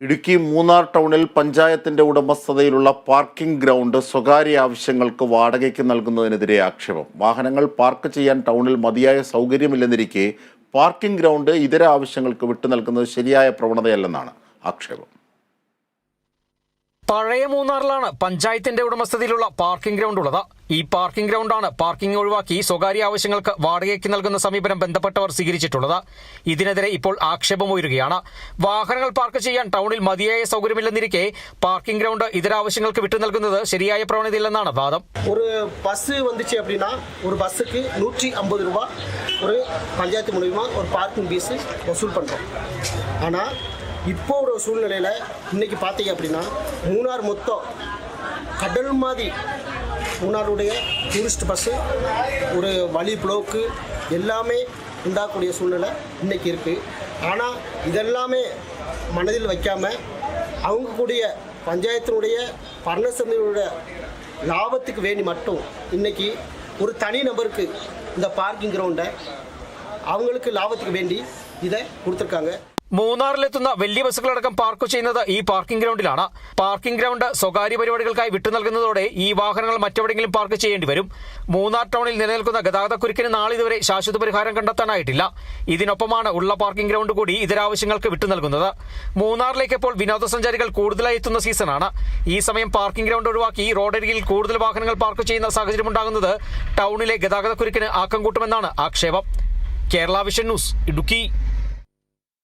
ഇടുക്കി മൂന്നാർ ടൗണിൽ പഞ്ചായത്തിന്റെ ഉടമസ്ഥതയിലുള്ള പാർക്കിംഗ് ഗ്രൗണ്ട് സ്വകാര്യ ആവശ്യങ്ങൾക്ക് വാടകയ്ക്ക് നൽകുന്നതിനെതിരെ ആക്ഷേപം. വാഹനങ്ങൾ പാർക്ക് ചെയ്യാൻ ടൗണിൽ മതിയായ സൗകര്യമില്ലെന്നിരിക്കെ പാർക്കിംഗ് ഗ്രൗണ്ട് ഇതര ആവശ്യങ്ങൾക്ക് വിട്ടു നൽകുന്നത് ശരിയായ പ്രവണതയല്ലെന്നാണ് ആക്ഷേപം. പഴയ മൂന്നാറിലാണ് പഞ്ചായത്തിന്റെ ഉടമസ്ഥതയിലുള്ള പാർക്കിംഗ് ഗ്രൗണ്ട് ഉള്ളത്. ഈ പാർക്കിംഗ് ഗ്രൗണ്ടാണ് പാർക്കിംഗ് ഒഴിവാക്കി സ്വകാര്യ ആവശ്യങ്ങൾക്ക് വാടകയ്ക്ക് നൽകുന്ന സമീപനം ബന്ധപ്പെട്ടവർ സ്വീകരിച്ചിട്ടുള്ളത്. ഇതിനെതിരെ ഇപ്പോൾ ആക്ഷേപം ഉയരുകയാണ്. വാഹനങ്ങൾ പാർക്ക് ചെയ്യാൻ ടൗണിൽ മതിയായ സൗകര്യമില്ലെന്നിരിക്കെ പാർക്കിംഗ് ഗ്രൗണ്ട് ഇതര ആവശ്യങ്ങൾക്ക് വിട്ടു നൽകുന്നത് ശരിയായ പ്രവണതയില്ലെന്നാണ് വാദം. ஒரு பஸ் வந்துச்சு அப்படின்னா ஒரு பஸ்ஸுக்கு 150 ரூபாய் ஒரு பஞ்சாயத்து மூலியமா ஒரு பார்க்கிங் ஃபீஸ் வசூல் பண்ணுறோம். ஆனால் இப்போ ஒரு சூழ்நிலையில் இன்றைக்கி பார்த்தீங்க அப்படின்னா மூணார் மொத்தம் கடல் மாதிரி மூணாருடைய டூரிஸ்ட் பஸ்ஸு ஒரு வழி ப்ளோக்கு எல்லாமே உண்டாகக்கூடிய சூழ்நிலை இன்றைக்கி இருக்குது. ஆனால் இதெல்லாமே மனதில் வைக்காமல் அவங்க கூடிய பஞ்சாயத்தினுடைய பர்ணசந்தையோட லாபத்துக்கு வேண்டி மட்டும் இன்றைக்கி ஒரு தனி நபருக்கு இந்த பார்க்கிங் கிரவுண்டை அவங்களுக்கு லாபத்துக்கு வேண்டி இதை கொடுத்துருக்காங்க. മൂന്നാറിലെത്തുന്ന വലിയ ബസ്സുകളടക്കം പാർക്ക് ചെയ്യുന്നത് ഈ പാർക്കിംഗ് ഗ്രൗണ്ടിലാണ്. പാർക്കിംഗ് ഗ്രൗണ്ട് സ്വകാര്യ പരിപാടികൾക്കായി വിട്ടു നൽകുന്നതോടെ ഈ വാഹനങ്ങൾ മറ്റെവിടെയെങ്കിലും പാർക്ക് ചെയ്യേണ്ടി വരും. മൂന്നാർ ടൗണിൽ നിലനിൽക്കുന്ന ഗതാഗതക്കുരുക്കിന് നാളിതുവരെ ശാശ്വത പരിഹാരം കണ്ടെത്താനായിട്ടില്ല. ഇതിനൊപ്പമാണ് ഉള്ള പാർക്കിംഗ് ഗ്രൗണ്ട് കൂടി ഇതരാവശ്യങ്ങൾക്ക് വിട്ടു നൽകുന്നത്. മൂന്നാറിലേക്ക് ഇപ്പോൾ വിനോദസഞ്ചാരികൾ കൂടുതലായി എത്തുന്ന സീസണാണ്. ഈ സമയം പാർക്കിംഗ് ഗ്രൗണ്ട് ഒഴിവാക്കി റോഡരികിൽ കൂടുതൽ വാഹനങ്ങൾ പാർക്ക് ചെയ്യുന്ന സാഹചര്യമുണ്ടാകുന്നത് ടൗണിലെ ഗതാഗതക്കുരുക്കിന് ആക്കം കൂട്ടുമെന്നാണ് ആക്ഷേപം. Kerala vision news, Idukki.